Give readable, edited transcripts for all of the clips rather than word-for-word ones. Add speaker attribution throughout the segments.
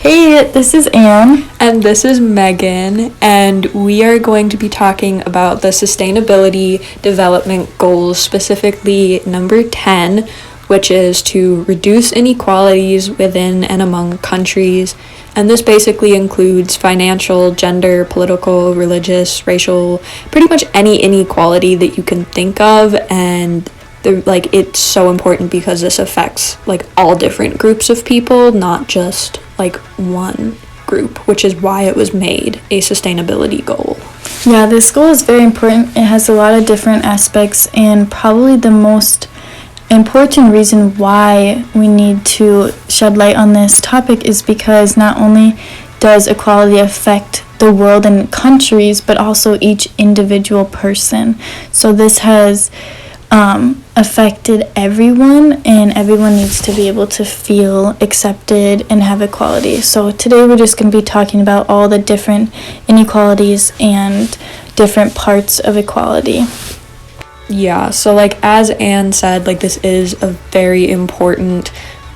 Speaker 1: Hey, this is Anne.
Speaker 2: And this is Megan, and we are going to be talking about the Sustainability Development Goals, specifically number 10, which is to reduce inequalities within and among countries. And this basically includes financial, gender, political, religious, racial, pretty much any inequality that you can think of. And it's so important because this affects all different groups of people, not just one group, which is why it was made a sustainability goal.
Speaker 1: Yeah, this goal is very important. It has a lot of different aspects, and probably the most important reason why we need to shed light on this topic is because not only does equality affect the world and countries, but also each individual person. So this has affected everyone, and everyone needs to be able to feel accepted and have equality. So today we're just going to be talking about all the different inequalities and different parts of equality.
Speaker 2: Yeah, so as Anne said, this is a very important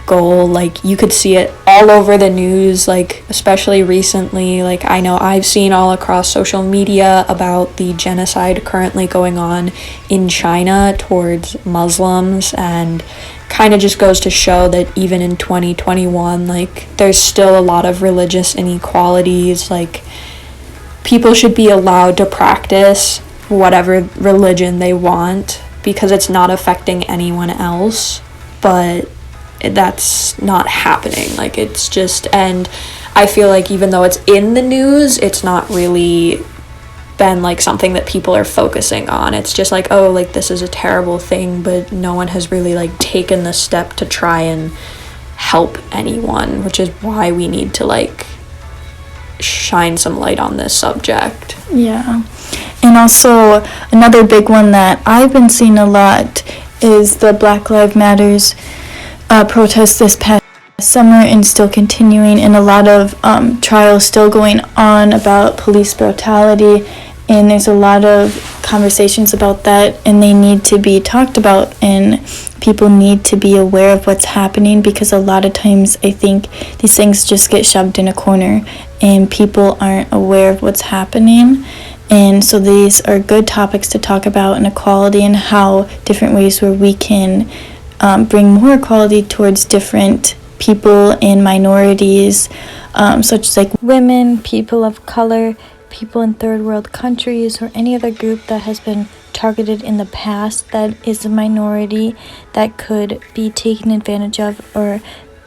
Speaker 2: goal. You could see it all over the news, especially recently. I know I've seen all across social media about the genocide currently going on in China towards Muslims, and kind of just goes to show that even in 2021, there's still a lot of religious inequalities. People should be allowed to practice whatever religion they want because it's not affecting anyone else, but that's not happening. It's just, and I feel even though it's in the news, it's not really been something that people are focusing on. It's just this is a terrible thing, but no one has really taken the step to try and help anyone, which is why we need to shine some light on this subject.
Speaker 1: Yeah. And also another big one that I've been seeing a lot is the Black Lives Matters protests this past summer, and still continuing, and a lot of trials still going on about police brutality, and there's a lot of conversations about that, and they need to be talked about, and people need to be aware of what's happening, because a lot of times I think these things just get shoved in a corner and people aren't aware of what's happening. And so these are good topics to talk about, inequality and how different ways where we can bring more equality towards different people and minorities, such as women, people of color, people in third world countries, or any other group that has been targeted in the past that is a minority that could be taken advantage of or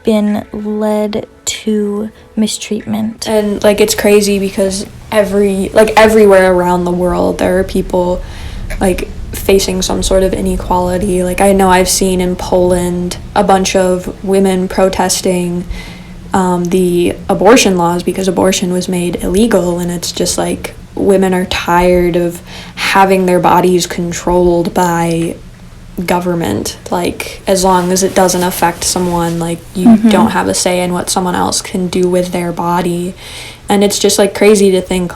Speaker 1: been led to mistreatment.
Speaker 2: And it's crazy because everywhere around the world there are people facing some sort of inequality. I know I've seen in Poland a bunch of women protesting the abortion laws because abortion was made illegal, and it's just women are tired of having their bodies controlled by government. As long as it doesn't affect someone, you don't have a say in what someone else can do with their body. And it's just crazy to think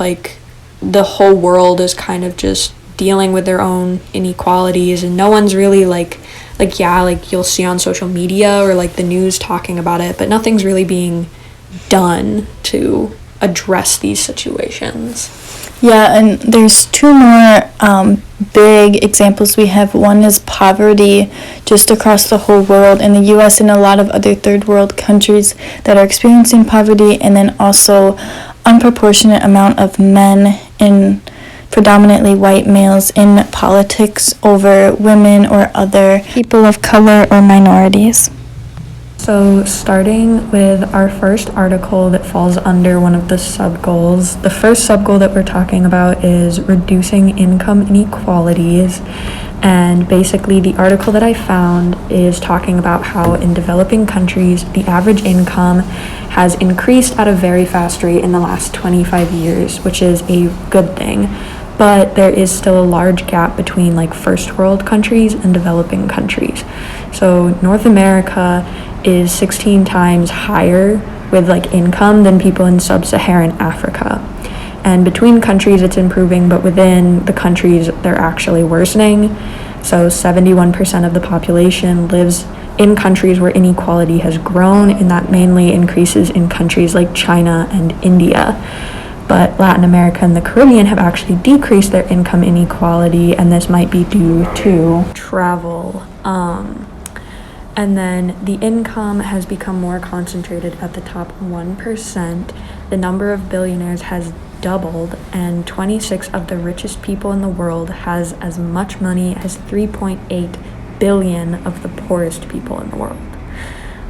Speaker 2: the whole world is kind of just dealing with their own inequalities, and no one's really you'll see on social media or the news talking about it, but nothing's really being done to address these situations.
Speaker 1: Yeah, and there's two more big examples we have. One is poverty just across the whole world in the U.S. and a lot of other third world countries that are experiencing poverty, and then also unproportionate amount of men in predominantly white males in politics over women or other people of color or minorities.
Speaker 2: So starting with our first article that falls under one of the sub-goals, the first sub-goal that we're talking about is reducing income inequalities. And basically the article that I found is talking about how in developing countries, the average income has increased at a very fast rate in the last 25 years, which is a good thing. But there is still a large gap between first world countries and developing countries. So North America is 16 times higher with income than people in sub-Saharan Africa. And between countries it's improving, but within the countries they're actually worsening. So 71% of the population lives in countries where inequality has grown, and that mainly increases in countries like China and India. But Latin America and the Caribbean have actually decreased their income inequality, and this might be due to travel. And then the income has become more concentrated at the top 1%. The number of billionaires has doubled, and 26 of the richest people in the world has as much money as 3.8 billion of the poorest people in the world.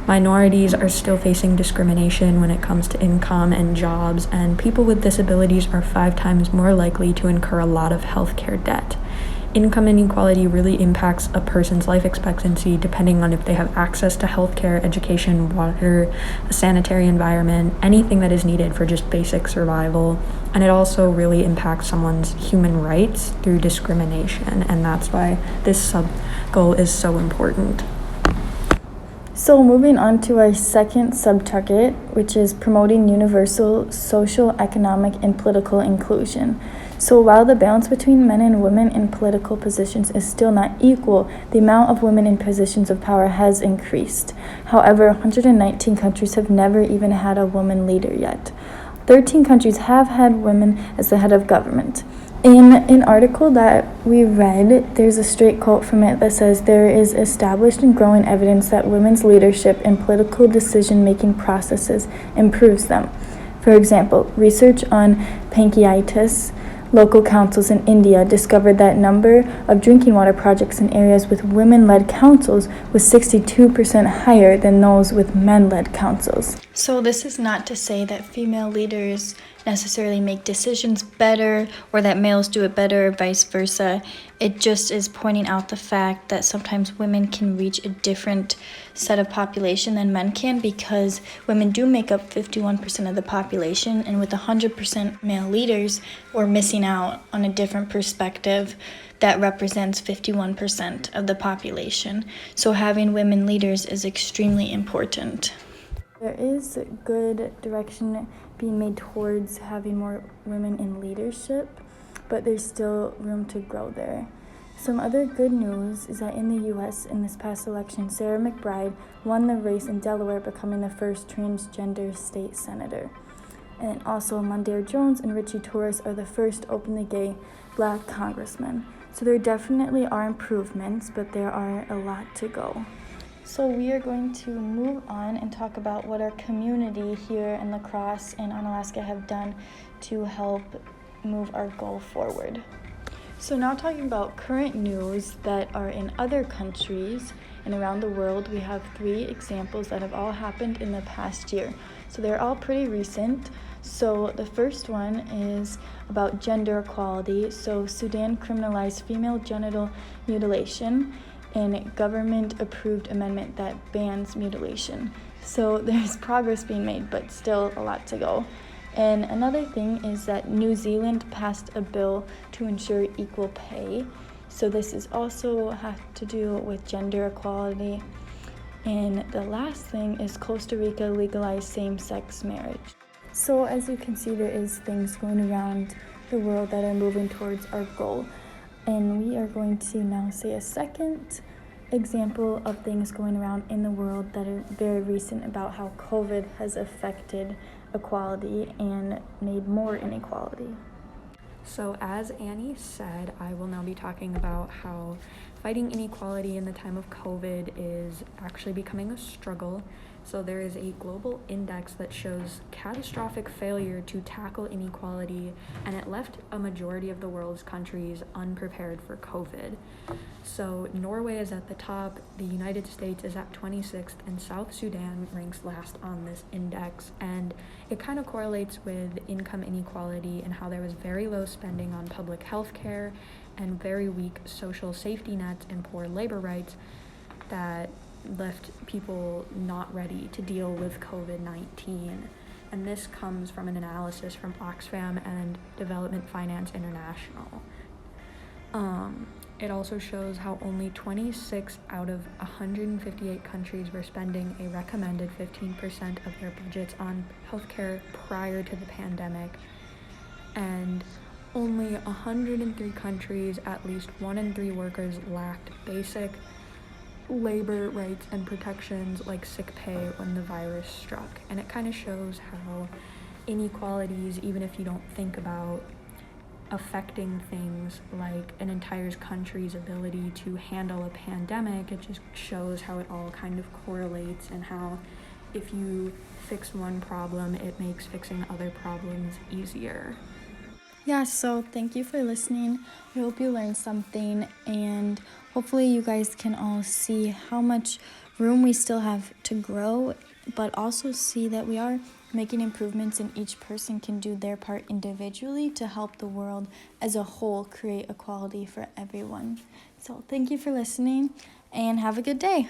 Speaker 2: Minorities are still facing discrimination when it comes to income and jobs, and people with disabilities are 5 times more likely to incur a lot of healthcare debt. Income inequality really impacts a person's life expectancy depending on if they have access to healthcare, education, water, a sanitary environment, anything that is needed for just basic survival. And it also really impacts someone's human rights through discrimination, and that's why this sub-goal is so important.
Speaker 1: So moving on to our second sub-target, which is promoting universal social, economic, and political inclusion. So while the balance between men and women in political positions is still not equal, the amount of women in positions of power has increased. However, 119 countries have never even had a woman leader yet. 13 countries have had women as the head of government. In an article that we read, there's a straight quote from it that says, "There is established and growing evidence that women's leadership in political decision-making processes improves them." For example, research on pancreatitis local councils in India discovered that number of drinking water projects in areas with women-led councils was 62% higher than those with men-led councils. So this is not to say that female leaders necessarily make decisions better or that males do it better or vice versa. It just is pointing out the fact that sometimes women can reach a different set of population than men can, because women do make up 51% of the population, and with 100% male leaders, we're missing out on a different perspective that represents 51% of the population. So having women leaders is extremely important. There is good direction being made towards having more women in leadership, but there's still room to grow there. Some other good news is that in the U.S. in this past election, Sarah McBride won the race in Delaware, becoming the first transgender state senator. And also Mondaire Jones and Richie Torres are the first openly gay Black congressmen. So there definitely are improvements, but there are a lot to go. So we are going to move on and talk about what our community here in La Crosse and Onalaska have done to help move our goal forward. So now talking about current news that are in other countries and around the world, we have 3 examples that have all happened in the past year. So they're all pretty recent. So the first one is about gender equality. So Sudan criminalized female genital mutilation, and government-approved amendment that bans mutilation. So there's progress being made, but still a lot to go. And another thing is that New Zealand passed a bill to ensure equal pay. So this is also has to do with gender equality. And the last thing is Costa Rica legalized same-sex marriage. So as you can see, there is things going around the world that are moving towards our goal. And we are going to now say a second example of things going around in the world that are very recent about how COVID has affected equality and made more inequality.
Speaker 2: So as Annie said, I will now be talking about how fighting inequality in the time of COVID is actually becoming a struggle. So there is a global index that shows catastrophic failure to tackle inequality, and it left a majority of the world's countries unprepared for COVID. So Norway is at the top, the United States is at 26th, and South Sudan ranks last on this index. And it kind of correlates with income inequality and how there was very low spending on public health care and very weak social safety nets and poor labor rights that left people not ready to deal with COVID-19. And this comes from an analysis from Oxfam and Development Finance International. It also shows how only 26 out of 158 countries were spending a recommended 15% of their budgets on healthcare prior to the pandemic. And only 103 countries, at least 1 in 3 workers lacked basic labor rights and protections like sick pay when the virus struck. And it kind of shows how inequalities, even if you don't think about affecting things like an entire country's ability to handle a pandemic, it just shows how it all kind of correlates, and how if you fix one problem, it makes fixing other problems easier.
Speaker 1: Yeah, so thank you for listening. I hope you learned something, and hopefully you guys can all see how much room we still have to grow, but also see that we are making improvements and each person can do their part individually to help the world as a whole create equality for everyone. So thank you for listening and have a good day.